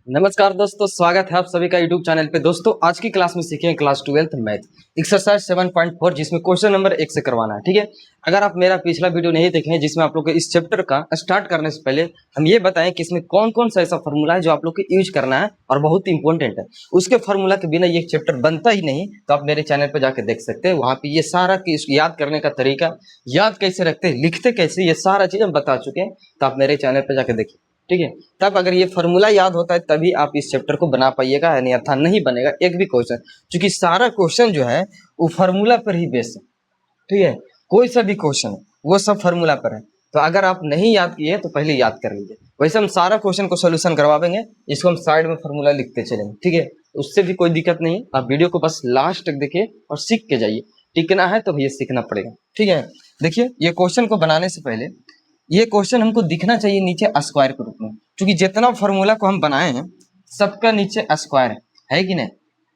नमस्कार दोस्तों, स्वागत है आप सभी का यूट्यूब चैनल पे। दोस्तों आज की क्लास में सीखेंगे क्लास 12th मैथ एक्सरसाइज 7.4 जिसमें क्वेश्चन नंबर 1 से करवाना है। ठीक है, अगर आप मेरा पिछला वीडियो नहीं देखे हैं जिसमें आप लोग को इस चैप्टर का स्टार्ट करने से पहले हम ये बताएं कि इसमें कौन कौन सा ऐसा फॉर्मूला है जो आप लोग को यूज करना है और बहुत इंपॉर्टेंट है। उसके फॉर्मूला के बिना ये चैप्टर बनता ही नहीं। तो आप मेरे चैनल पर जाकर देख सकते हैं, वहाँ पे ये सारा याद करने का तरीका, याद कैसे रखते हैं, लिखते कैसे, ये सारा चीज हम बता चुके हैं। तो आप मेरे चैनल पर जाकर देखिए। ठीक है, तब अगर ये फॉर्मूला याद होता है तभी आप इस चैप्टर को बना पाइएगा, अन्यथा नहीं बनेगा एक भी क्वेश्चन, क्योंकि सारा क्वेश्चन जो है वो फॉर्मूला पर ही बेस्ड है। ठीक है, कोई सा भी क्वेश्चन वो सब फॉर्मूला पर है। तो अगर आप नहीं याद किए तो पहले याद कर लीजिए। वैसे हम सारा क्वेश्चन को सोल्यूशन करवाएंगे, इसको हम साइड में फॉर्मूला लिखते चलेंगे। ठीक है, उससे भी कोई दिक्कत नहीं है। आप वीडियो को बस लास्ट तक देखिए और सीख के जाइए। टिकना है तो ये सीखना पड़ेगा। ठीक है, देखिए ये क्वेश्चन को बनाने से पहले ये क्वेश्चन हमको दिखना चाहिए नीचे स्क्वायर के रूप में, क्योंकि जितना फॉर्मूला को हम बनाए हैं सबका नीचे स्क्वायर है कि नहीं।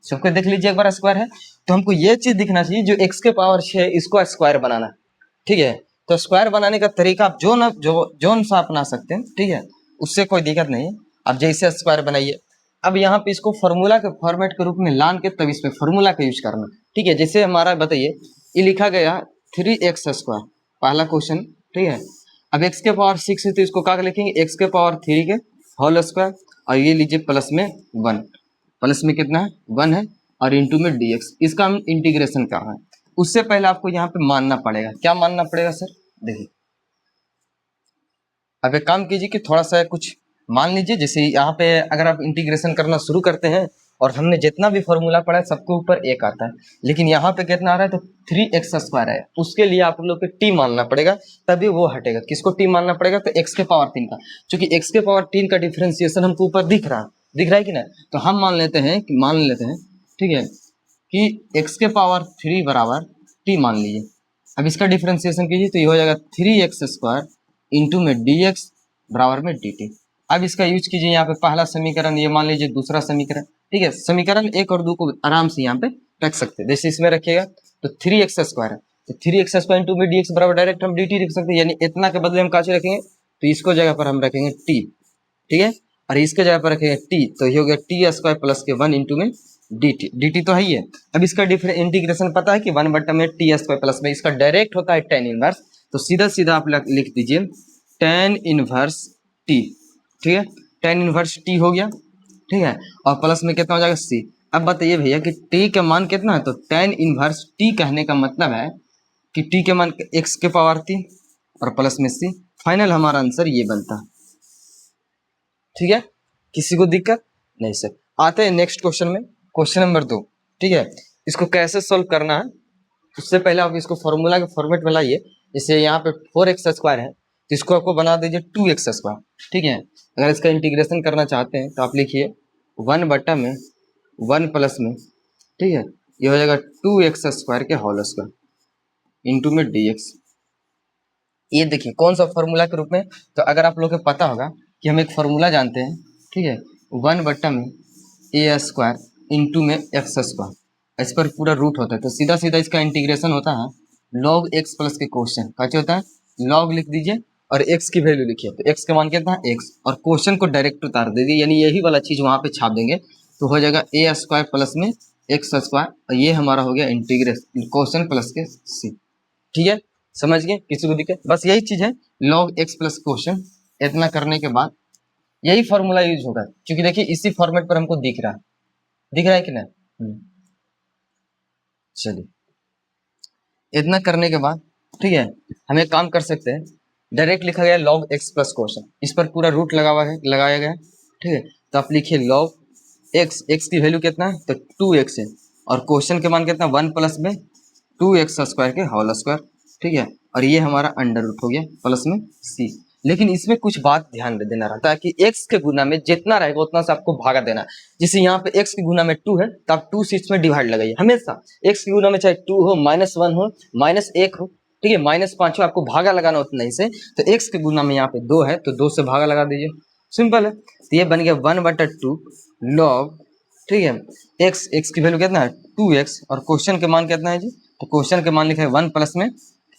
सबको देख लीजिए एक बार स्क्वायर है, तो हमको ये चीज दिखना चाहिए जो x के पावर 6 इसको स्क्वायर बनाना है। ठीक है, तो स्क्वायर बनाने का तरीका आप जोन सा अपना सकते हैं। ठीक है, उससे कोई दिक्कत नहीं है, आप जैसे स्क्वायर बनाइए। अब यहाँ पे इसको फॉर्मूला के फॉर्मेट के रूप में लान के तब इसमें फॉर्मूला का यूज करना। ठीक है, जैसे हमारा बताइए ये लिखा गया 3x², पहला क्वेश्चन। ठीक है, अब x के पावर 6 है तो इसको क्या लिखेंगे, x के पावर 3 के होल स्क्वायर, और ये लीजिए प्लस में 1, प्लस में कितना है 1 है, और इंटू में dx, इसका हम इंटीग्रेशन कर रहे हैं। उससे पहले आपको यहाँ पे मानना पड़ेगा, क्या मानना पड़ेगा सर, देखिए अब एक काम कीजिए कि थोड़ा सा कुछ मान लीजिए। जैसे यहाँ पे अगर आप इंटीग्रेशन करना शुरू करते हैं और हमने जितना भी फॉर्मूला पढ़ा है सबके ऊपर एक आता है, लेकिन यहाँ पे कितना आ रहा है तो 3x² है। उसके लिए आप लोग को t मानना पड़ेगा, तभी वो हटेगा। किसको t मानना पड़ेगा, तो x के पावर 3 का, क्योंकि x के पावर 3 का डिफ्रेंसिएशन हमको ऊपर दिख रहा है कि ना। तो हम मान लेते हैं, ठीक है, कि x के पावर 3 बराबर t मान लीजिए। अब इसका डिफ्रेंसिएशन कीजिए तो ये हो जाएगा 3x² इंटू में dx बराबर में dt। अब इसका यूज कीजिए, यहाँ पे पहला समीकरण ये मान लीजिए, दूसरा समीकरण। ठीक है, समीकरण 1 और 2 को आराम से यहाँ पे रख सकते हैं। जैसे इसमें रखिएगा तो 3x² है, तो 3x² इंटू में dx बराबर डायरेक्ट हम dt रख सकते हैं, यानी इतना के बदले हम काचे रखेंगे, तो इसको जगह पर हम रखेंगे t। ठीक है, और इसके जगह पर रखेंगे t, तो ये हो गया t² प्लस के 1 इंटू में dt तो है ही है। अब इसका इंटीग्रेशन पता है कि 1/में t² प्लस में, इसका डायरेक्ट होता है tan इनवर्स, तो सीधा सीधा आप लिख दीजिए tan इनवर्स t। ठीक है, tan इनवर्स t हो गया। ठीक है, और प्लस में कितना हो जाएगा c। अब बताइए भैया कि t का मान कितना है, तो tan इनवर्स t कहने का मतलब है कि t के मान x के पावर 3 और प्लस में c। फाइनल हमारा आंसर ये बनता है। ठीक है, किसी को दिक्कत नहीं सर। आते हैं नेक्स्ट क्वेश्चन में, क्वेश्चन नंबर 2। ठीक है, इसको कैसे सोल्व करना है उससे पहले आप इसको फॉर्मूला के फॉर्मेट में लाइए। जैसे यहाँ पे 4x² है तो इसको आपको बना दीजिए 2x²। ठीक है, अगर इसका इंटीग्रेशन करना चाहते हैं तो आप लिखिए 1/में 1 प्लस में, ठीक है, ये हो जाएगा 2x² के होल स्क्वायर इंटू में dx। ये देखिए कौन सा फॉर्मूला के रूप में, तो अगर आप लोग को पता होगा कि हम एक फॉर्मूला जानते हैं। ठीक है, 1/में a² इंटू में x², इस पर पूरा रूट होता है, तो सीधा सीधा इसका इंटीग्रेशन होता है log x प्लस के क्वेश्चन कैसे होता है, log लिख दीजिए और x की वैल्यू लिखिए, तो x का मान कितना है x, और क्वेश्चन को डायरेक्ट उतार दीजिए, यानी यही वाला चीज वहां पे छाप देंगे, तो हो जाएगा a² प्लस में x², और ये हमारा हो गया इंटीग्रेशन क्वेश्चन प्लस के c। ठीक है, समझ गए, किसी को दिक्कत, बस यही चीज है log x प्लस क्वेश्चन। इतना करने के बाद यही फॉर्मूला यूज होगा, क्योंकि देखिए इसी फॉर्मेट पर हमको दिख रहा है कि नहीं। चलिए इतना करने के बाद, ठीक है, हम एक काम कर सकते हैं, डायरेक्ट लिखा गया log x प्लस क्वेश्चन, इस पर पूरा रूट लगाया गया। ठीक है, तो आप लिखिए log x की वैल्यू कितना है, तो 2x है, और क्वेश्चन के मान कितना 1 प्लस में 2x² के होल स्क्वायर। ठीक है, और ये हमारा अंडर रूट हो गया प्लस में c। लेकिन इसमें कुछ बात ध्यान देना रहता है कि x के गुना में जितना रहेगा उतना से आपको भागा देना। जैसे यहाँ पे x के गुना में 2 है तो आप 2 से इसमें डिवाइड लगाइए हमेशा। x के गुना में चाहे 2 हो, -1 हो, -1 हो, ठीक है, -5 हो, आपको भागा लगाना उतना ही से। तो x के गुना में यहाँ पे 2 है तो 2 से भागा लगा दीजिए, सिंपल है। तो ये बन गया 1/2 log, ठीक है, x की वैल्यू कितना है 2x, और क्वेश्चन के मान कितना है जी, तो क्वेश्चन के मान लिखा है 1 प्लस में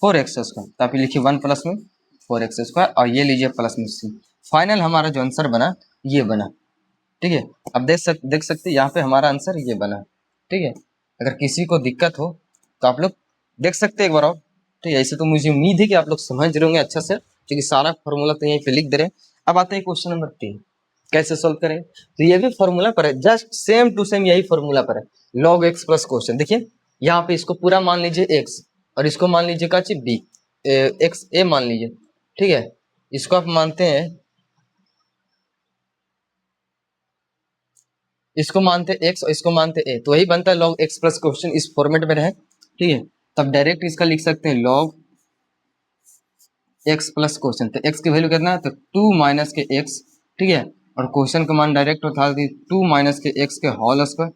4x², तो आप लिखिए 1 प्लस में 4x², और ये लीजिए प्लस में c। फाइनल हमारा जो आंसर बना ये बना। ठीक है। अब देख सकते यहाँ पे हमारा आंसर ये बना, ठीक है। अगर किसी को दिक्कत हो तो आप लोग देख सकते हैं एक बार और, ठीक है। ऐसे तो मुझे उम्मीद है कि आप लोग समझ रहे होंगे अच्छा से, क्योंकि सारा फॉर्मूला तो यहीं पे लिख दे रहे हैं। अब आते हैं क्वेश्चन नंबर 3, कैसे सोल्व करें। तो ये भी फॉर्मूला पर है, जस्ट सेम टू सेम यही फॉर्मूला पर है, log x प्लस क्वेश्चन। देखिए यहाँ पे इसको पूरा मान लीजिए x, और इसको मान लीजिए का चीज b, एक्स ए मान लीजिए, ठीक है। इसको आप मानते हैं, इसको मानते x और इसको मानते a, तो वही बनता है log x प्लस क्वेश्चन, इस फॉर्मेट में रहे, ठीक है। तब डायरेक्ट इसका लिख सकते हैं log x प्लस क्वेश्चन। तो x की वैल्यू कितना है, तो 2 माइनस के x, ठीक है। और क्वेश्चन का मान डायरेक्ट उठा दी 2 माइनस के x के होल स्क्वायर,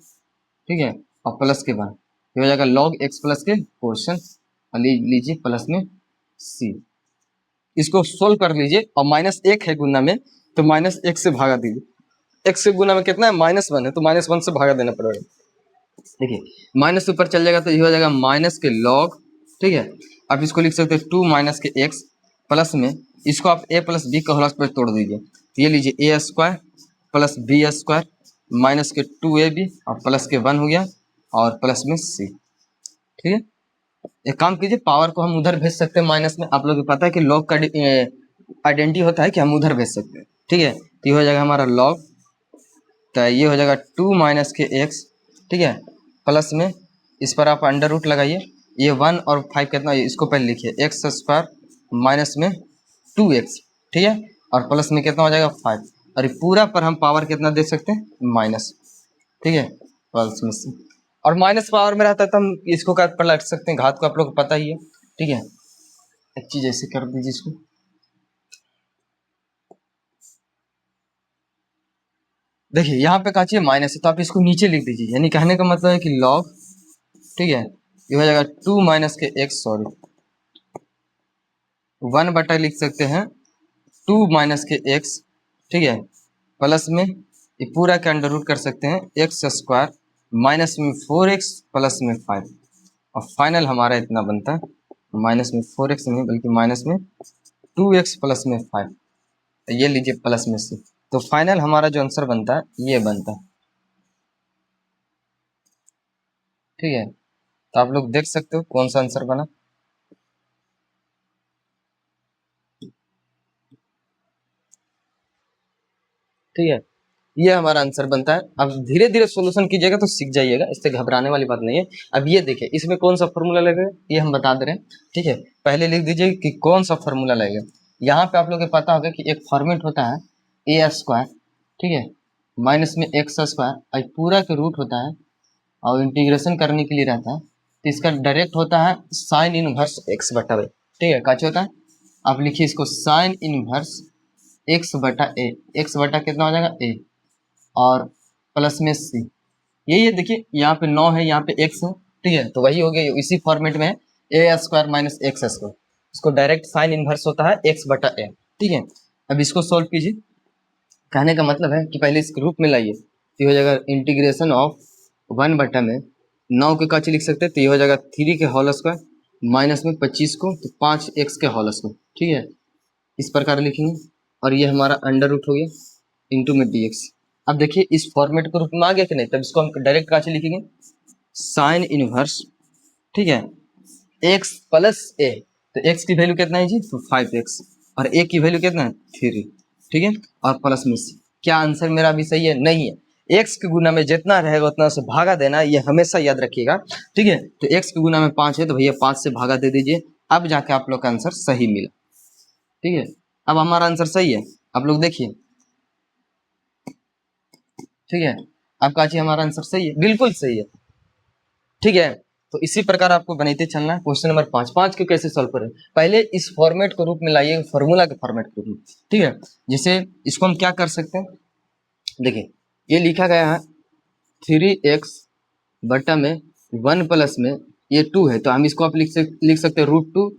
ठीक है, और प्लस के बाद ये हो जाएगा log x प्लस के क्वेश्चन, और लीजिए प्लस में c। इसको सोल्व कर लीजिए, और -1 है गुना में, तो -1 से भागा दीजिए। x से गुना में कितना है, -1 है, तो -1 से भागा देना पड़ेगा। देखिए माइनस ऊपर चल जाएगा तो ये हो जाएगा माइनस के लॉग, ठीक है। आप इसको लिख सकते हैं 2 माइनस के x, प्लस में इसको आप a प्लस बी का होल स्क्वायर तोड़ दीजिए, तो ये लीजिए a square plus B square minus के 2ab और प्लस के 1 हो गया, और प्लस में c, ठीक है। एक काम कीजिए, पावर को हम उधर भेज सकते हैं माइनस में, आप लोगों को पता है कि लॉग का आइडेंटिटी होता है कि हम उधर भेज सकते हैं, ठीक है। तो ये हो जाएगा हमारा लॉग, तो ये हो जाएगा 2 माइनस के x, ठीक है, प्लस में इस पर आप अंडर रूट लगाइए, ये 1 और 5 कितना है, इसको पहले लिखिए एक्स स्क्वायर माइनस में 2x, ठीक है, और प्लस में कितना हो जाएगा 5, और ये पूरा पर हम पावर कितना दे सकते हैं, माइनस, ठीक है, प्लस में से, और माइनस पावर में रहता है तो हम इसको क्या पर लग सकते हैं, घात को आप लोग को पता ही है, ठीक है। एक चीज ऐसे कर दीजिए इसको, देखिए यहाँ पे काचिए माइनस है तो आप इसको नीचे लिख दीजिए, यानी कहने का मतलब है कि लॉग, ठीक है, ये हो जाएगा 2 माइनस के x, सॉरी 1 बटा लिख सकते हैं 2 माइनस के x, ठीक है, प्लस में ये पूरा का अंडर रूट कर सकते हैं एक्स स्क्वायर माइनस में 4x प्लस में 5, और फाइनल हमारा इतना बनता है, माइनस में 4x नहीं बल्कि माइनस में 2x प्लस में 5, तो ये लीजिए प्लस में से, तो फाइनल हमारा जो आंसर बनता है ये बनता है, ठीक है। तो आप लोग देख सकते हो कौन सा आंसर बना, ठीक है। ये हमारा आंसर बनता है। अब धीरे धीरे सॉल्यूशन कीजिएगा तो सीख जाइएगा, इससे घबराने वाली बात नहीं है। अब ये देखिए इसमें कौन सा फॉर्मूला लगेगा ये हम बता दे रहे हैं, ठीक है। पहले लिख दीजिए कि कौन सा फॉर्मूला लगेगा। यहाँ पे आप लोग को पता होगा कि एक फॉर्मेट होता है ए स्क्वायर, ठीक है, माइनस में एक्स स्क्वायर, और पूरा के रूट होता है और इंटीग्रेशन करने के लिए रहता है, तो इसका डायरेक्ट होता है साइन इनवर्स एक्स बटा वाई, ठीक है। कैसे होता है, आप लिखिए इसको साइन इनवर्स एक्स बटा ए, एक्स बटा कितना हो जाएगा ए, और प्लस में सी, यही है। देखिए यहाँ पे 9 है, यहाँ पे x है, ठीक है, तो वही हो गया, इसी फॉर्मेट में ए स्क्वायर माइनस एक्स स्क्वायर, इसको डायरेक्ट साइन इनवर्स होता है x बटा ए, ठीक है। अब इसको सोल्व कीजिए, कहने का मतलब है कि पहले इसके रूप में लाइए, तो ये हो जाएगा इंटीग्रेशन ऑफ 1 बटा में 9 के काची लिख सकते हैं, तो ये हो जाएगा 3 के होल स्क्वायर माइनस में 25 को तो 5x के होल स्क्वायर, ठीक है, इस प्रकार लिखेंगे, और ये हमारा अंडर रूट हो गया इंटू में dx। अब देखिए इस फॉर्मेट के रूप में आ गया कि नहीं, तब इसको हम डायरेक्ट काचे लिखेंगे साइन इनवर्स, ठीक है, x प्लस ए, तो x की वैल्यू कितना है जी, तो 5x, और a की वैल्यू कितना है 3, ठीक है, और प्लस में c। क्या आंसर मेरा भी सही है, नहीं है। x के गुना में जितना रहेगा उतना से भागा देना, ये हमेशा याद रखिएगा, ठीक है। तो x के गुना में 5 है तो भैया 5 से भागा दे दीजिए, अब जाके आप लोग का आंसर सही मिला, ठीक है। अब हमारा आंसर सही है, आप लोग देखिए, ठीक है, आपका जी हमारा आंसर सही है, बिल्कुल सही है, ठीक है। तो इसी प्रकार आपको बनाते चलना है। क्वेश्चन नंबर 5 को कैसे सॉल्व करें, पहले इस फॉर्मेट के रूप में लाइए, फॉर्मूला के फॉर्मेट के रूप में, ठीक है। जिसे इसको हम क्या कर सकते हैं, देखिए ये लिखा गया है 3x बटा में 1 प्लस में ये 2 है, तो हम इसको आप लिख सकते हैं √2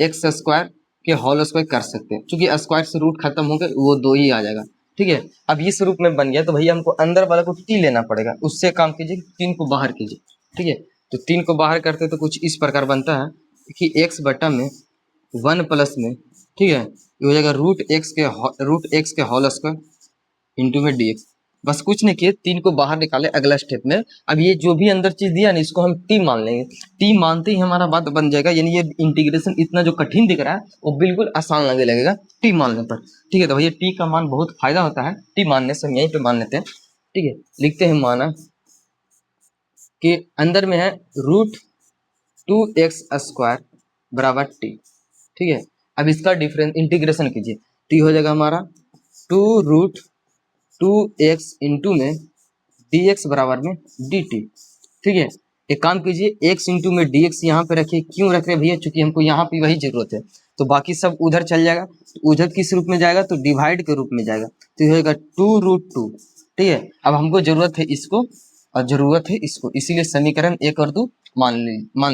एक्स स्क्वायर के होल स्क्वायर कर सकते हैं, क्योंकि स्क्वायर से रूट खत्म हो गए वो 2 ही आ जाएगा, ठीक है। अब इस रूप में बन गया तो भैया हमको अंदर वाला को t लेना पड़ेगा, उससे काम कीजिए 3 को बाहर कीजिए, ठीक है। तो 3 को बाहर करते तो कुछ इस प्रकार बनता है कि x बटा में 1 प्लस में, ठीक है, ये हो जाएगा √x के होल स्क्वायर इंटू में dx। बस कुछ नहीं किए, 3 को बाहर निकाले अगला स्टेप में। अब ये जो भी अंदर चीज दिया ना, इसको हम टी मान लेंगे। टी मानते ही हमारा बात बन जाएगा, यानी ये इंटीग्रेशन इतना जो कठिन दिख रहा है वो बिल्कुल आसान लगने लगेगा टी मानने पर। ठीक है, तो भैया टी का मान बहुत फायदा होता है टी मानने से, हम यहीं पे मान लेते हैं। ठीक है, लिखते हैं माना कि अंदर में है √2x² बराबर टी। ठीक है, अब इसका डिफरेंस इंटीग्रेशन कीजिए, टी हो जाएगा हमारा 2√2x इंटू में dx बराबर में dt। ठीक है, एक काम कीजिए, x इंटू में dx यहाँ पे रखिए। क्यों रख रहे हैं भैया? चूंकि हमको यहाँ पे वही जरूरत है, तो बाकी सब उधर चल जाएगा। तो उधर किस रूप में जाएगा? तो डिवाइड के रूप में जाएगा, तो ये होगा 2√2। ठीक है, अब हमको जरूरत है इसको और जरूरत है इसको, इसीलिए समीकरण 1 और 2 मान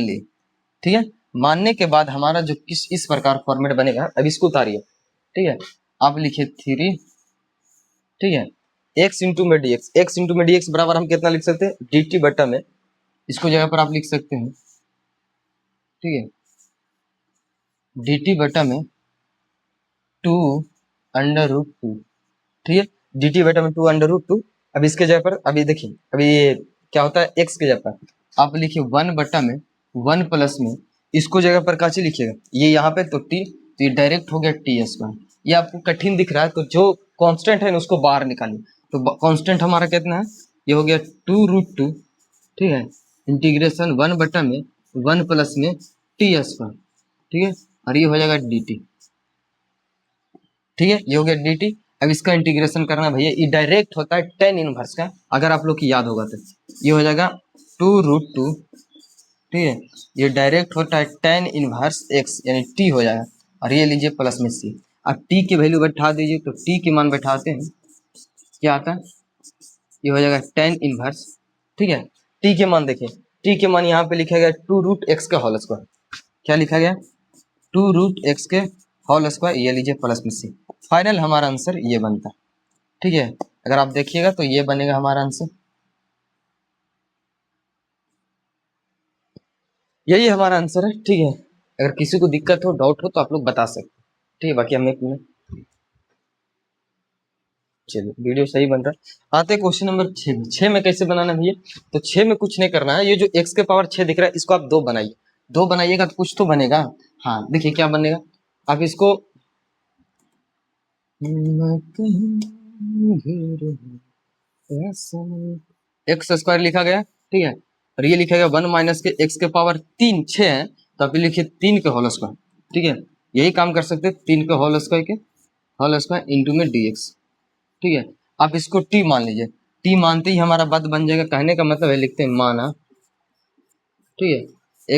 ली। ठीक है, मानने के बाद हमारा जो इस प्रकार फॉर्मेट बनेगा, अब इसको उतारिए। ठीक है, आप लिखिए 3। ठीक है, x इंटू में dx, x इंटू में dx बराबर हम कितना लिख सकते हैं? dt बटा में, इसको जगह पर आप लिख सकते हैं। ठीक है, dt बटा में 2√2। ठीक है, dt बटा में 2√2। अब इसके जगह पर अभी देखिए, अभी ये क्या होता है, x के जगह पर आप लिखिए 1 बटा में 1 प्लस में, इसको जगह पर काची लिखिएगा, ये यहाँ पे तो t, तो ये डायरेक्ट हो गया t²। ये आपको कठिन दिख रहा है, तो जो कांस्टेंट है ना उसको बाहर निकालिए। तो कांस्टेंट हमारा कितना है? ये हो गया 2√2। ठीक है, इंटीग्रेशन 1 बटा में 1 प्लस में t²। ठीक है, और ये हो जाएगा dt। ठीक है, ये हो गया dt। अब इसका इंटीग्रेशन करना भैया, ये डायरेक्ट होता है tan इनवर्स का, अगर आप लोग की याद होगा तो ये हो जाएगा 2√2। ठीक है, ये डायरेक्ट होता है tan इनवर्स x, यानी t हो जाएगा, और ये लीजिए प्लस में c। अब t की वैल्यू बैठा दीजिए, तो t के मान बैठाते हैं, क्या आता है? ये हो जाएगा tan इनवर्स। ठीक है, t के मान देखिए, t के मान यहाँ पे लिखा गया 2√x का होल स्क्वायर। क्या लिखा गया? 2√x के होल स्क्वायर, ये लीजिए प्लस में c। फाइनल हमारा आंसर ये बनता है। ठीक है, अगर आप देखिएगा तो ये बनेगा हमारा आंसर, यही हमारा आंसर है। ठीक है, अगर किसी को दिक्कत हो, डाउट हो, तो आप लोग बता सकते हैं। ठीक है, बाकी हमें चलिए वीडियो सही बन रहा है। आते क्वेश्चन नंबर 6। 6 में कैसे बनाना है भैया? तो 6 में कुछ नहीं करना है, ये जो x के पावर 6 दिख रहा है, इसको आप 2 बनाइए। 2 बनाइएगा तो कुछ तो बनेगा। हाँ देखिए क्या बनेगा, आप इसको x² लिखा गया। ठीक है, और ये लिखा गया 1 माइनस के x के पावर 3 6 है, तो आप लिखिए 3 के होल स्क्वायर। ठीक है, यही काम कर सकते हैं, 3 के होल स्क्वायर इंटू में dx। ठीक है, आप इसको t मान लीजिए, t मानते ही हमारा बात बन जाएगा। कहने का मतलब है, लिखते हैं माना। ठीक है,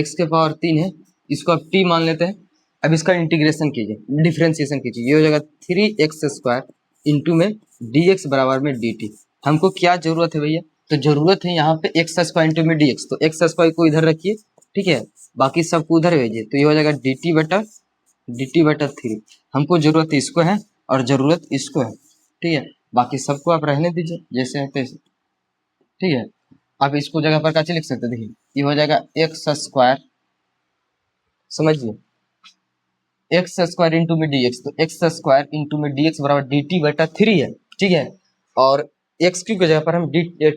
x के पावर 3 है, इसको आप t मान लेते हैं। अब इसका इंटीग्रेशन कीजिए, डिफ्रेंसिएशन कीजिए, ये हो जाएगा 3x² इंटू में dx बराबर में dt। हमको क्या जरूरत है भैया? तो जरूरत है यहाँ पे x² इंटू में dx, तो x² को इधर रखिए। ठीक है, बाकी सबको उधर भेजिए, तो ये हो जाएगा dt बटा 3। हमको जरूरत इसको है और जरूरत इसको है। ठीक है, बाकी सबको आप रहने दीजिए जैसे है तैसे। ठीक है, आप इसको जगह पर कैसे लिख सकते हैं? देखिए ये हो जाएगा x², समझिए x² इंटू में dx, तो x² इंटू में dx बराबर dt बटा 3 है। ठीक है, और x की जगह पर हम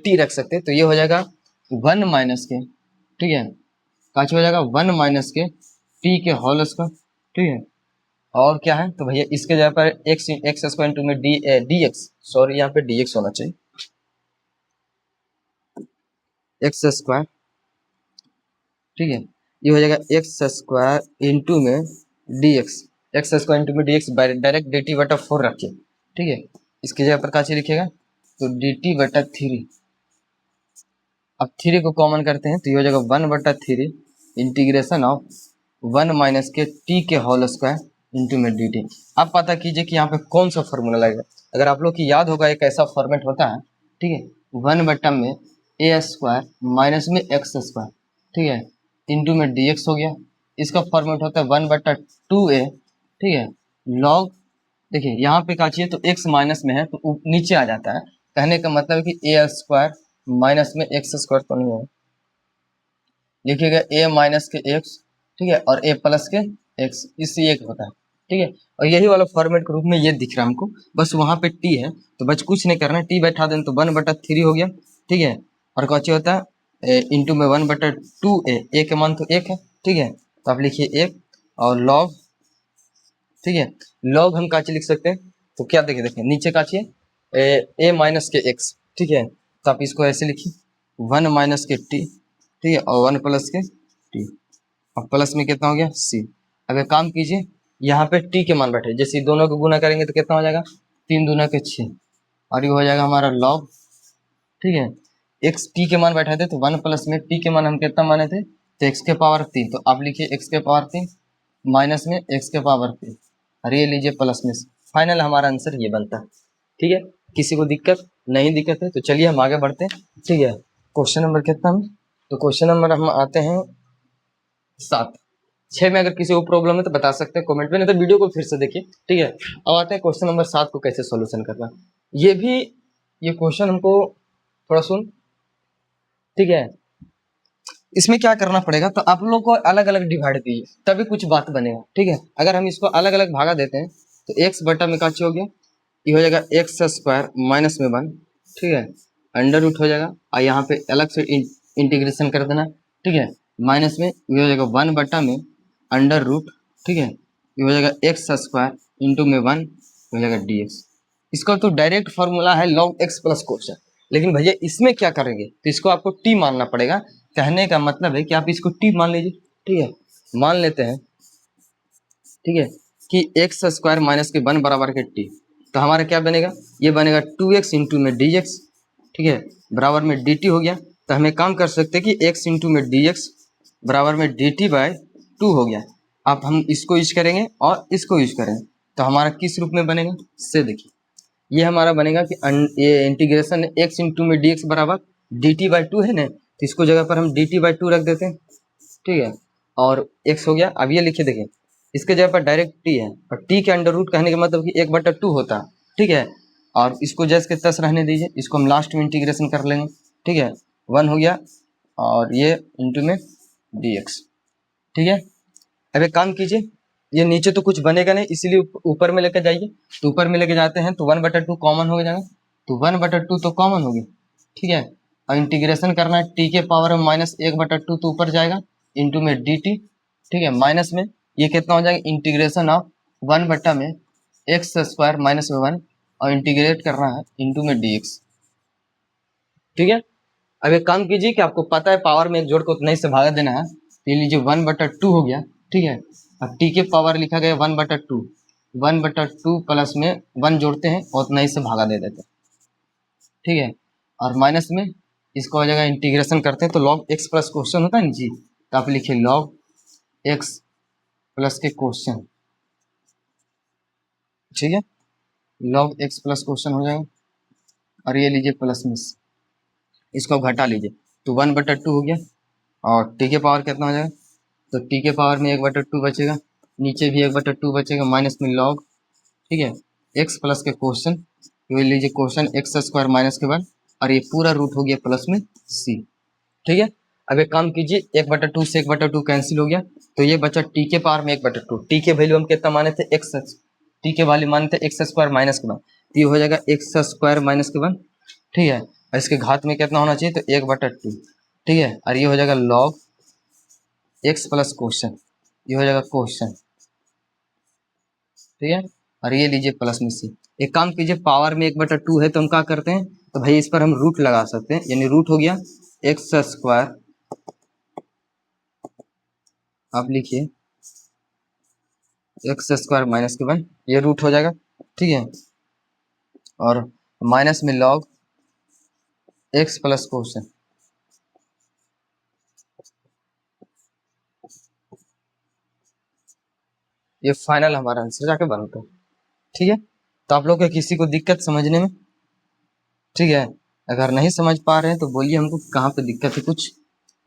t रख सकते हैं, तो ये हो जाएगा 1 माइनस के, ठीक है, काच हो जाएगा 1 माइनस के t के होल स्क्वायर। ठीक है, और क्या है? तो भैया इसके जगह पर x² इंटू में dx, सॉरी यहाँ पे dx होना चाहिए, x²। ठीक है, ये हो जाएगा x² इंटू में dx, x² इंटू में dx डायरेक्ट dt बटा 4 रखिए। ठीक है, इसकी जगह पर काची लिखिएगा, तो dt बटा 3। अब 3 को कॉमन करते हैं, तो ये हो जाएगा 1 बटा 3 इंटीग्रेशन ऑफ 1 माइनस के t के होल स्क्वायर इंटू में dt। अब पता कीजिए कि यहाँ पे कौन सा फॉर्मूला लगेगा। अगर आप लोग की याद होगा, एक ऐसा फॉर्मेट होता है। ठीक है, 1 बटा में a² माइनस में x²। ठीक है, इंटू में dx हो गया। इसका फॉर्मेट होता है 1 बटा 2a। ठीक है, लॉग, देखिए यहाँ पे का चाहिए, तो x माइनस में है तो नीचे आ जाता है। कहने का मतलब है कि a² माइनस में x² तो नहीं है, लिखिएगा a माइनस के x। ठीक है, और a प्लस के x, इससे एक होता है। ठीक है। और यही वाला फॉर्मेट के रूप में ये दिख रहा है हमको, बस वहाँ पे टी है तो बस कुछ नहीं करना है, टी बैठा दें तो 1/3 हो गया, ठीक है। और कौची होता है इंटू में 1/2 ए के मान तो 1 है, ठीक है। तो आप लिखिए 1 और log, ठीक है। log हम काची लिख सकते हैं, तो क्या देखिए देखिए नीचे काची है ए माइनस के एक्स, ठीक है। तो आप इसको ऐसे लिखिए 1 माइनस के टी, ठीक है, और 1 प्लस के टी, और प्लस में कितना हो गया सी। अब एक काम कीजिए, यहाँ पे टी के मान बैठे, जैसे दोनों को गुना करेंगे तो कितना हो जाएगा 3 दूना के 6, और ये हो जाएगा हमारा log, ठीक है। एक्स टी के मान बैठे थे तो 1 प्लस में टी के मान हम कितना माने थे, तो एक्स के पावर 3, तो आप लिखिए एक्स के पावर 3 माइनस में एक्स के पावर 3, और ये लीजिए प्लस में। फाइनल हमारा आंसर ये बनता है, ठीक है। किसी को दिक्कत नहीं दिक्कत है तो चलिए हम आगे बढ़ते हैं, ठीक है। क्वेश्चन नंबर कितना हम, तो क्वेश्चन नंबर हम आते हैं 7। 6 में अगर किसी को प्रॉब्लम है तो बता सकते हैं कमेंट में, नहीं तो वीडियो को फिर से देखिए, ठीक है। अब आते हैं क्वेश्चन नंबर 7 को कैसे सॉल्यूशन करना। ये क्वेश्चन हमको थोड़ा सुन, ठीक है। इसमें क्या करना पड़ेगा, तो आप लोग को अलग अलग डिवाइड कीजिए तभी कुछ बात बनेगा, ठीक है। अगर हम इसको अलग अलग भागा देते हैं तो एक्स बटा में काची हो गया, ये हो जाएगा एक्स स्क्वायर माइनस में 1, ठीक है, अंडर रूट हो जाएगा, और यहाँ पे अलग से इंटीग्रेशन कर देना, ठीक है। माइनस में ये हो जाएगा 1 बटा में अंडर रूट, ठीक है, ये हो जाएगा एक्स स्क्वायर इंटू में 1 हो जाएगा डी एक्स। इसका तो डायरेक्ट फार्मूला है log x प्लस कोशन, लेकिन भैया इसमें क्या करेंगे, तो इसको आपको t मानना पड़ेगा। कहने का मतलब है कि आप इसको t मान लीजिए, ठीक है। मान लेते हैं, ठीक है, कि एक्स स्क्वायर माइनस के 1 बराबर के t, तो हमारा क्या बनेगा, ये बनेगा 2x इंटू में डी एक्स, ठीक है, बराबर में डी टी हो गया। तो हम एक काम कर सकते हैं कि x इंटू में डी एक्स बराबर में डी टी बाय 2 हो गया। अब हम इसको यूज करेंगे और इसको यूज करेंगे तो हमारा किस रूप में बनेगा, से देखिए ये हमारा बनेगा कि ये इंटीग्रेशन x इंटू में डी एक्स बराबर डी टी बाई 2 है ना, तो इसको जगह पर हम डी टी बाई 2 रख देते हैं, ठीक है, और x हो गया। अब ये लिखिए देखिए इसके जगह पर डायरेक्ट t है, और t के अंडर रूट कहने का मतलब कि 1/2 होता है, ठीक है। और इसको जैसे के तस रहने दीजिए, इसको हम लास्ट में इंटीग्रेशन कर लेंगे, ठीक है, 1 हो गया और ये इंटू में डी एक्स, ठीक है। अब एक काम कीजिए, ये नीचे तो कुछ बनेगा नहीं इसलिए ऊपर में लेकर जाइए, तो ऊपर में लेके जाते हैं तो 1/2 कॉमन हो जाएगा, तो 1/2 तो कॉमन होगी, ठीक है। और इंटीग्रेशन करना है टी के पावर में माइनस 1/2 तो ऊपर जाएगा इंटू में डी टी, ठीक है, माइनस में ये कितना हो जाएगा इंटीग्रेशन ऑफ 1 बट्टा में एक्स स्क्वायर माइनस में 1 और इंटीग्रेट करना है इंटू में डी एक्स, ठीक है। अब एक काम कीजिए कि आपको पता है पावर में एक जोड़ को उतना ही से भागा देना है, तो ये लीजिए 1/2 हो गया, ठीक है। अब टी के पावर लिखा गया 1/2, 1/2 प्लस में 1 जोड़ते हैं और उतना ही से भागा दे देते हैं, ठीक है। और माइनस में इसको हो जाएगा इंटीग्रेशन करते हैं तो log x प्लस क्वेश्चन होता है ना जी, तो आप लिखिए log x प्लस के क्वेश्चन, ठीक है, log x प्लस क्वेश्चन हो जाएगा। और ये लीजिए प्लस में इसको आप घटा लीजिए तो 1/2 हो गया, और टी के पावर कितना हो जाएगा, तो टी के पावर में 1/2 बचेगा, नीचे भी 1/2 बचेगा, माइनस में log, ठीक है, x प्लस के क्वेश्चन, ये लीजिए क्वेश्चन एक्स स्क्वायर माइनस के 1 और ये पूरा रूट हो गया प्लस में c, ठीक है। अब एक काम कीजिए 1/2 से 1/2 कैंसिल हो गया, तो ये बचा टी के पावर में 1/2, टी के वैल्यू हम कितना माने थे एक्स, टी के वैल्यू माने थे एक्स स्क्वायर माइनस के 1, तो ये हो जाएगा एक्स स्क्वायर माइनस के 1, ठीक है। और इसके घात में कितना होना चाहिए, तो 1/2, ठीक है, और ये हो जाएगा log x प्लस क्वेश्चन, ये हो जाएगा क्वेश्चन, ठीक है। और ये लीजिए प्लस में सी। एक काम कीजिए पावर में 1/2 है तो हम क्या करते हैं, तो भाई इस पर हम रूट लगा सकते हैं, यानी रूट हो गया एक्स स्क्वायर, आप लिखिए एक्स स्क्वायर माइनस के 1, ये रूट हो जाएगा, ठीक है, और माइनस में log x प्लस क्वेश्चन, ये फाइनल हमारा आंसर जाके बनता है, ठीक है। तो आप लोग को किसी को दिक्कत समझने में, ठीक है, अगर नहीं समझ पा रहे हैं तो बोलिए हमको कहाँ पे दिक्कत है कुछ,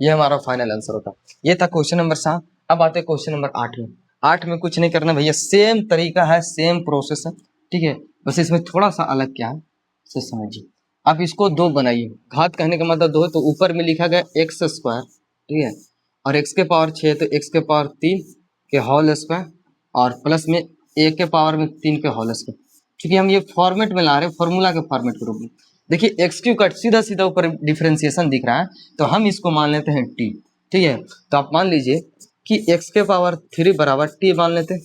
ये हमारा फाइनल आंसर होता। ये था क्वेश्चन नंबर 7। अब आते हैं क्वेश्चन नंबर 8 में। 8 में कुछ नहीं करना भैया, सेम तरीका है, सेम प्रोसेस है, ठीक है, बस इसमें थोड़ा सा अलग क्या है से समझिए। आप इसको 2 बनाइए, घात कहने का मतलब 2 है तो ऊपर में लिखा गया एक्स स्क्वायर, ठीक है, और x के पावर 6 तो x के पावर 3 के होल स्क्वायर, और प्लस में ए के पावर में 3 के होल स्क्वायर, क्योंकि हम ये फॉर्मेट में ला रहे हैं, फॉर्मूला के फॉर्मेट के रूप में। देखिए एक्स क्यू कट सीधा सीधा ऊपर डिफरेंशिएशन दिख रहा है, तो हम इसको मान लेते हैं टी। ठीक है, तो आप मान लीजिए कि एक्स के पावर 3 बराबर टी मान लेते हैं,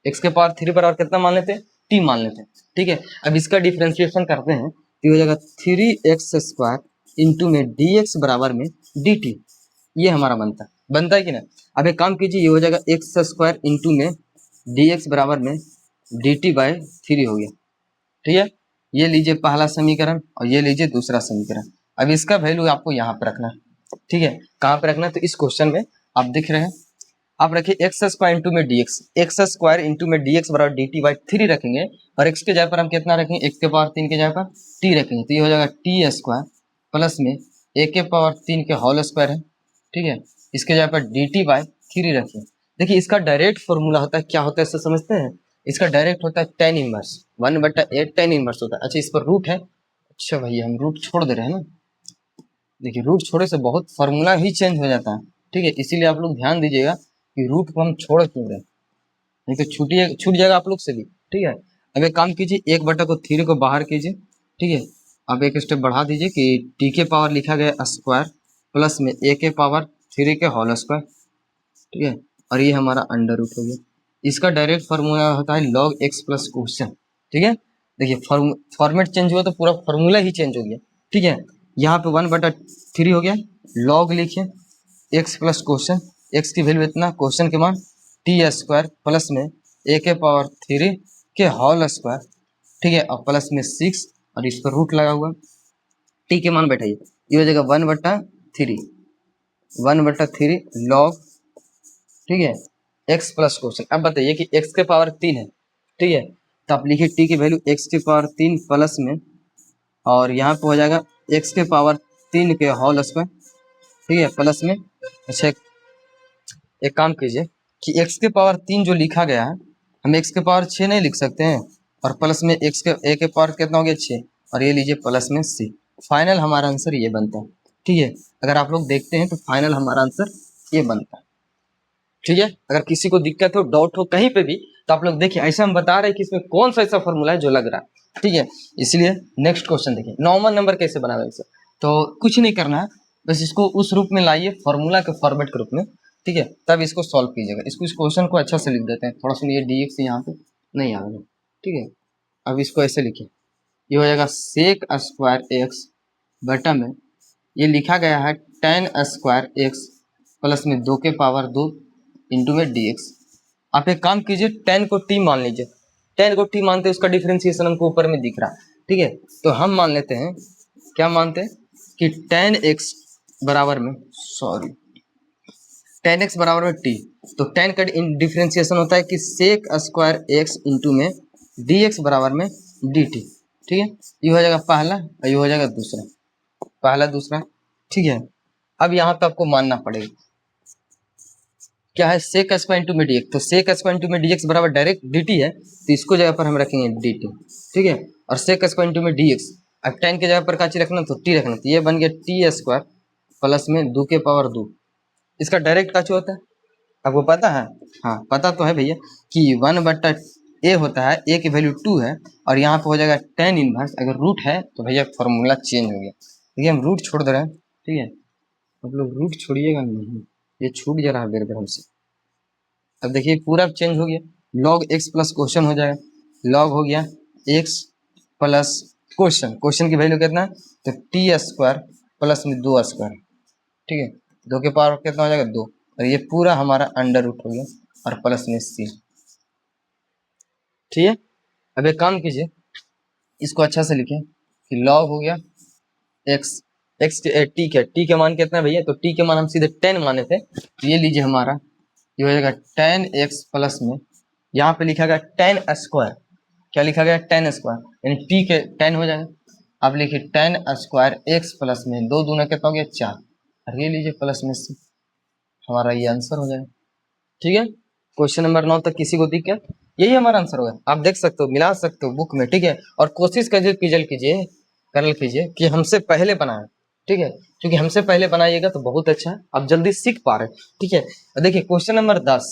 एक्स के पावर 3 बराबर कितना मान लेते हैं, टी मान लेते हैं। ठीक है, अब इसका डिफरेंशिएशन करते हैं तो हो जाएगा 3x² इंटू में dx बराबर में dt। ये हमारा बनता है कि ना। अब एक काम कीजिए, ये हो जाएगा x² इंटू में dx बराबर में dt/3 हो गया। ठीक है, ये लीजिए पहला समीकरण और ये लीजिए दूसरा समीकरण। अब इसका वैल्यू आपको यहाँ पे रखना है। ठीक है, कहाँ पे रखना है, तो इस क्वेश्चन में आप दिख रहे हैं, आप रखिए x² इंटू में dx, x² इंटू में dx बराबर dt/3 रखेंगे, और x के जगह पर हम कितना रखेंगे, x के पावर 3 के जगह पर t रखेंगे, तो ये हो जाएगा t² प्लस में a के पावर 3 के होल स्क्वायर है। ठीक है, इसके जगह पर dt/3 रखिए। देखिए इसका डायरेक्ट फॉर्मूला होता है, क्या होता है इससे समझते हैं, इसका डायरेक्ट होता है tan इनवर्स 1/8 tan इनवर्स होता है। अच्छा इस पर रूट है, अच्छा भैया हम रूट छोड़ दे रहे हैं ना, देखिए रूट छोड़े से बहुत फॉर्मूला ही चेंज हो जाता है। ठीक है, इसीलिए आप लोग ध्यान दीजिएगा कि रूट को हम छोड़ क्यों रहे, नहीं तो छूट जाएगा आप लोग से भी। ठीक है, अब एक काम कीजिए, 1/3 को बाहर कीजिए। ठीक है, अब एक स्टेप बढ़ा दीजिए कि टी के पावर लिखा गया स्क्वायर प्लस में ए के पावर 3 के होल स्क्वायर। ठीक है, और ये हमारा अंडर रूट हो गया। इसका डायरेक्ट फार्मूला होता है log x प्लस क्वेश्चन। ठीक है, देखिए फॉर्मेट चेंज हुआ तो पूरा फार्मूला ही चेंज हो गया। ठीक है, यहाँ पे 1/3 हो गया, log लिखिए x प्लस क्वेश्चन, x की वैल्यू इतना, क्वेश्चन के मान t² प्लस में a के पावर 3 के होल स्क्वायर। ठीक है, और प्लस में 6 और इस पर रूट लगा हुआ, t के मान बैठाइए, ये हो जाएगा 1/3 log। ठीक है, x प्लस क्वेश्चन। अब बताइए कि x के पावर 3 है। ठीक है, तो आप लिखिए t की वैल्यू x के पावर 3 प्लस में, और यहाँ पे हो जाएगा x के पावर 3 के होल स्क्वायर। ठीक है, प्लस में, अच्छा एक काम कीजिए कि x के पावर 3 जो लिखा गया है, हम x के पावर 6 नहीं लिख सकते हैं, और प्लस में x के a के पावर कितना हो गया 6, और ये लीजिए प्लस में c। फाइनल हमारा आंसर ये बनता है। ठीक है, अगर आप लोग देखते हैं तो फाइनल हमारा आंसर ये बनता है। ठीक है, अगर किसी को दिक्कत हो, डाउट हो कहीं पे भी, तो आप लोग देखिए, ऐसा हम बता रहे हैं कि इसमें कौन सा ऐसा फॉर्मूला है जो लग रहा है। ठीक है, इसलिए नेक्स्ट क्वेश्चन देखिए, नॉर्मल नंबर कैसे बनावे इसे, तो कुछ नहीं करना है, बस इसको उस रूप में लाइए, फॉर्मूला के फॉर्मेट के रूप में। ठीक है, तब इसको सॉल्व कीजिएगा। इसको इस क्वेश्चन को अच्छा से लिख देते हैं, थोड़ा सुनिए, dx यहाँ पे नहीं आएगा। ठीक है, अब इसको ऐसे लिखिए, ये हो जाएगा sec² x बटा में, ये लिखा गया है tan² x प्लस में 2 के पावर 2 इंटू में dx। आप एक काम कीजिए, tan को t मान लीजिए, tan को t मानते हैं, उसका डिफरेंशिएशन हमको ऊपर में दिख रहा है। ठीक है, तो हम मान लेते हैं, क्या मानते हैं कि tan x बराबर में, tan x बराबर में t, तो tan का डिफरेंशिएशन होता है कि sec² x इंटू में dx बराबर में dt। ठीक है, ये हो जाएगा पहला और ये हो जाएगा दूसरा, पहला दूसरा। ठीक है, अब यहाँ पे आपको मानना पड़ेगा क्या है, sec² इंटू में dx, तो sec² इंटू में dx बराबर डायरेक्ट dt है, तो इसको जगह पर हम रखेंगे dt। ठीक है, और sec² इंटू में dx, अब tan के जगह पर काची रखना, तो t रखना, तो ये बन गया t² प्लस में 2 के पावर 2। इसका डायरेक्ट काची होता है, आपको पता है, हाँ पता तो है भैया, कि 1/a होता है, a की वैल्यू 2 है, और यहाँ पे हो जाएगा tan इनवर्स, अगर रूट है तो भैया फॉर्मूला चेंज हो गया। देखिए हम रूट छोड़ दे रहे हैं। ठीक है, आप लोग रूट छोड़िएगा नहीं, ये छूट जा रहा है बेर हमसे। अब देखिए पूरा चेंज हो गया, log x प्लस क्वेश्चन हो जाएगा, log हो गया x प्लस क्वेश्चन, क्वेश्चन की वैल्यू कितना है, तो t² प्लस में 2 स्क्वायर। ठीक है, 2 के पावर कितना हो जाएगा 2, और ये पूरा हमारा अंडर रूट हो गया, और प्लस में c। ठीक है, अब एक काम कीजिए, इसको अच्छा से लिखें कि log हो गया x t के मान कितना है भैया, तो t के मान हम सीधे 10 माने थे, तो ये लीजिए हमारा, ये हो जाएगा tan x प्लस में, यहाँ पे लिखा गया tan², क्या लिखा गया tan², यानी t के 10 हो जाएगा। अब लिखिए tan² x प्लस में 2 दूना कितना हो गया 4, और ये लीजिए प्लस में c, हमारा ये आंसर हो जाएगा। ठीक है, क्वेश्चन नंबर 9 तक किसी को दिक्कत, यही हमारा आंसर होगा। आप देख सकते हो, मिला सकते हो बुक में। ठीक है, और कोशिश कीजिए कि हमसे पहले बनाए। ठीक है, क्योंकि हमसे पहले बनाइएगा तो बहुत अच्छा है, आप जल्दी सीख पा रहे। ठीक है, देखिए क्वेश्चन नंबर 10,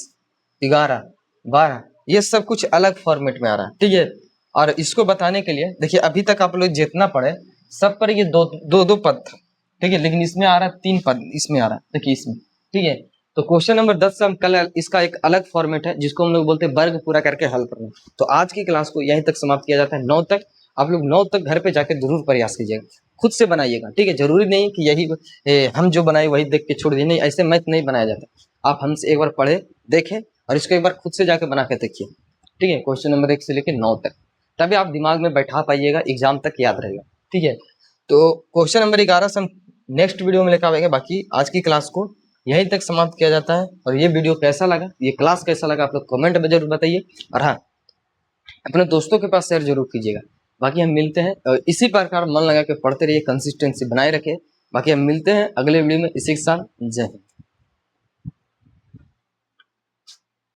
11, 12, ये सब कुछ अलग फॉर्मेट में आ रहा है, ठीक है। और इसको बताने के लिए देखिए, अभी तक आप लोग जितना पढ़े सब पर ये दो पद था, ठीक है, लेकिन इसमें आ रहा है 3 पद, इसमें आ रहा है, देखिए इसमें, ठीक है। तो क्वेश्चन नंबर 10 से हम कल इसका एक अलग फॉर्मेट है जिसको हम लोग बोलते हैं वर्ग पूरा करके हल करना। तो आज की क्लास को यहीं तक समाप्त किया जाता है, 9 तक। आप लोग 9 तक घर पे जाके जरूर प्रयास कीजिएगा, खुद से बनाइएगा, ठीक है। जरूरी नहीं कि यही हम जो बनाए वही देख के छोड़ दिए, नहीं, ऐसे मैथ नहीं बनाया जाता। आप हमसे एक बार पढ़े, देखें और इसको एक बार खुद से जाके बना के देखिए, ठीक है। क्वेश्चन नंबर 1 से लेकर 9 तक, तभी आप दिमाग में बैठा पाइएगा, एग्जाम तक याद रहेगा, ठीक है। तो क्वेश्चन नंबर 11 से हम नेक्स्ट वीडियो में लेकर आएंगे। बाकी आज की क्लास को यहीं तक समाप्त किया जाता है। और ये वीडियो कैसा लगा, ये क्लास कैसा लगा, आप लोग कमेंट में जरूर बताइए। और हाँ, अपने दोस्तों के पास शेयर जरूर कीजिएगा। बाकी हम मिलते हैं, और इसी प्रकार मन लगा के पढ़ते रहिए, कंसिस्टेंसी बनाए रखें। बाकी हम मिलते हैं अगले वीडियो में, इसी के साथ जय हिंद।